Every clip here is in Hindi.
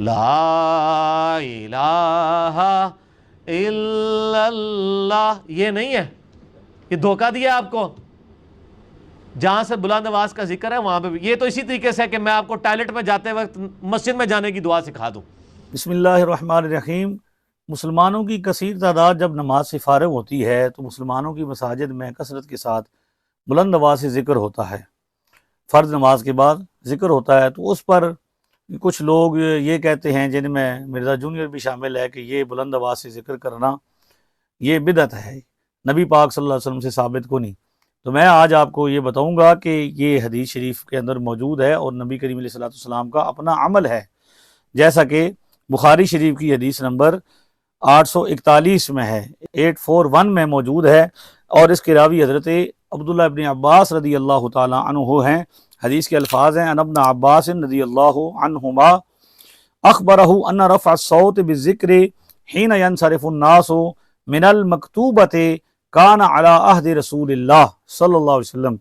ला इलाहा इल्लल्लाह, ये नहीं है, ये धोखा दिया आपको। जहां से बुलंद आवाज का जिक्र है वहां पे भी ये तो इसी तरीके से है कि मैं आपको टॉयलेट में जाते वक्त मस्जिद में जाने की दुआ सिखा दूं। बिस्मिल्लाहिर्रहमानिर्रहीम। मुसलमानों की कसीर तादाद जब नमाज से फारग होती है तो मुसलमानों की मसाजिद में कसरत के साथ बुलंद आवाज़ से ज़िक्र होता है। फ़र्ज़ नमाज के बाद ज़िक्र होता है तो उस पर कुछ लोग ये कहते हैं, जिनमें मिर्ज़ा जूनियर भी शामिल है, कि ये बुलंद आवाज़ से ज़िक्र करना ये बिदअत है, नबी पाक सल्लल्लाहु अलैहि वसल्लम से साबित को नहीं। तो मैं आज आपको ये बताऊंगा कि ये हदीस शरीफ के अंदर मौजूद है और नबी करीम अलैहि सल्लम का अपना अमल है। जैसा कि बुखारी शरीफ की हदीस नंबर 841 में है, 841 में मौजूद है, और इसके रावी हज़रत अब्दुल्लाह इब्न अब्बास रदी अल्लाह ताला अन्हु हैं। हदीस के अल्फाज हैं, अन इब्न अब्बास रदियल्लाहु अन्हुमा अखबरहु अन्न रफ़अ अस्सौत बिज़िक्रिहीन यनसरिफु अन्नासु मिनल मकतूबति कान अला अहद रसूलिल्लाह सल्लल्लाहु अलैहि वसल्लम।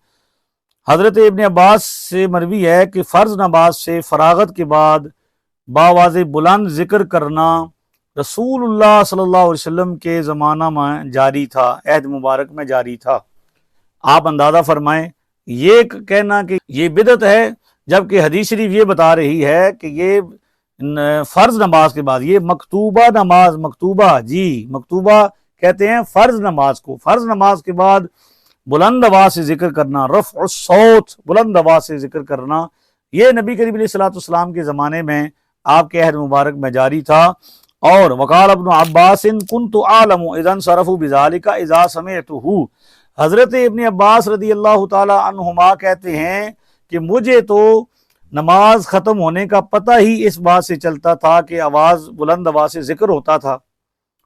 हज़रत इब्न अब्बास से मरवी है कि फ़र्ज़ नमाज से फ़रागत के बाद बावाज़े बुलंद ज़िक्र करना रसूलुल्लाह सल्लल्लाहु अलैहि वसल्लम के ज़माना में जारी था, अहद मुबारक में जारी था। आप अंदाज़ा फरमाएं, ये कहना कि ये बिदअत है, जबकि हदीस शरीफ ये बता रही है कि ये फ़र्ज़ नमाज के बाद, ये मकतूबा नमाज, मकतूबा जी मकतूबा कहते हैं फ़र्ज़ नमाज को, फ़र्ज़ नमाज के बाद बुलंद आवाज़ से ज़िक्र करना, रफ़अ सौत, बुलंद आवाज़ से ज़िक्र करना, ये नबी करीम अलैहिस्सलाम के ज़माने में आपके अहद मुबारक में जारी था। और वक़ाल इब्न अब्बास कुन्तु आलमु इज़ा सरफ़ु बिज़ालिका इज़ा समिअतुहु। हज़रत इब्न अब्बास रदी अल्लाह ताला अन्हुमा कहते हैं कि मुझे तो नमाज ख़त्म होने का पता ही इस बात से चलता था कि आवाज़ बुलंद आवाज़ से ज़िक्र होता था।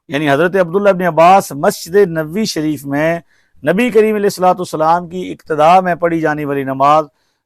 यानी हज़रत अब्दुल्लाह इब्न अब्बास मस्जिद नबवी शरीफ में नबी करीम अलैहिस्सलाम की इक्तदा में पढ़ी जाने वाली नमाज,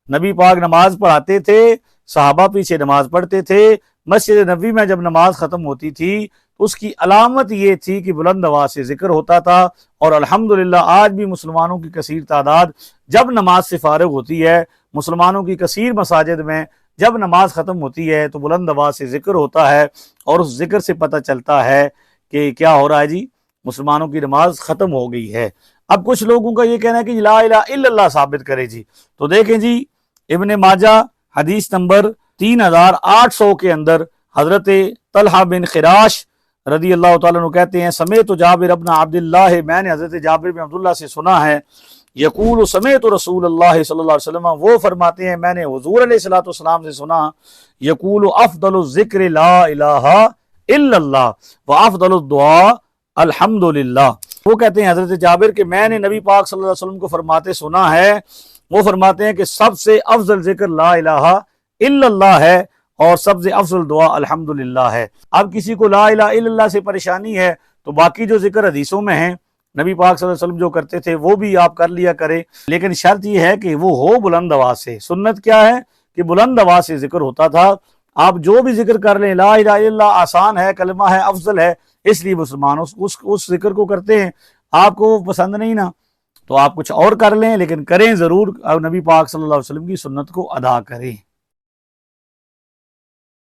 नबी पाक नमाज पढ़ाते थे, सहाबा पीछे नमाज पढ़ते थे, मस्जिद नबवी में जब नमाज ख़त्म होती थी तो उसकी अलामत ये थी कि बुलंद आवाज़ से ज़िक्र होता था। और अल्हम्दुलिल्लाह आज भी मुसलमानों की कसीर तादाद जब नमाज से फारिग होती है, मुसलमानों की कसीर मसाजिद में जब नमाज ख़त्म होती है तो बुलंद आवाज़ से ज़िक्र होता है, और उस ज़िक्र से पता चलता है कि क्या हो रहा है जी, मुसलमानों की नमाज ख़त्म हो गई है। अब कुछ लोगों का ये कहना है कि ला इलाहा इल्लल्लाह साबित करे जी। तो देखें जी, इब्न माजा हदीस नंबर 3800 के अंदर हज़रत तलहा बिन खिराश रदी अल्लाह ताला अन्हु कहते हैं, समेत जाबिर इब्न अब्दुल्लाह, मैंने हज़रत जाबिर बिन अब्दुल्लाह से सुना है, यकूल समेत रसूलुल्लाह सल्लल्लाहु अलैहि वसल्लम, वो फरमाते हैं मैंने हुज़ूर अलैहिस्सलाम से सुना, यकूल अफ़दलु ज़िक्र ला इलाहा इल्लल्लाह व अफ़दलु दुआ अल्हम्दुलिल्लाह। वो कहते हैं हज़रत जाबिर कि मैंने नबी पाक सल्लल्लाहु अलैहि वसल्लम को फरमाते सुना है, वो फरमाते हैं कि सबसे अफजल जिक्र ला इलाहा इल्लल्लाह है और सबसे अफजल दुआ अल्हम्दुलिल्लाह है। अब किसी को ला इलाहा इल्लल्लाह से परेशानी है तो बाकी जो जिक्र हदीसों में है नबी पाक सल्लल्लाहु अलैहि वसल्लम जो करते थे वो भी आप कर लिया करें, लेकिन शर्त यह है कि वो हो बुलंद आवाज़ से। सुन्नत क्या है कि बुलंद आवाज़ से जिक्र होता था। आप जो भी जिक्र कर लें, ला इलाहा इल्लल्लाह आसान है, कलमा है, अफजल है, इसलिए मुसलमान उस जिक्र को करते हैं। आपको पसंद नहीं ना तो आप कुछ और कर लें, लेकिन करें ज़रूर, नबी पाक सल्लल्लाहु अलैहि वसल्लम की सुन्नत को अदा करें।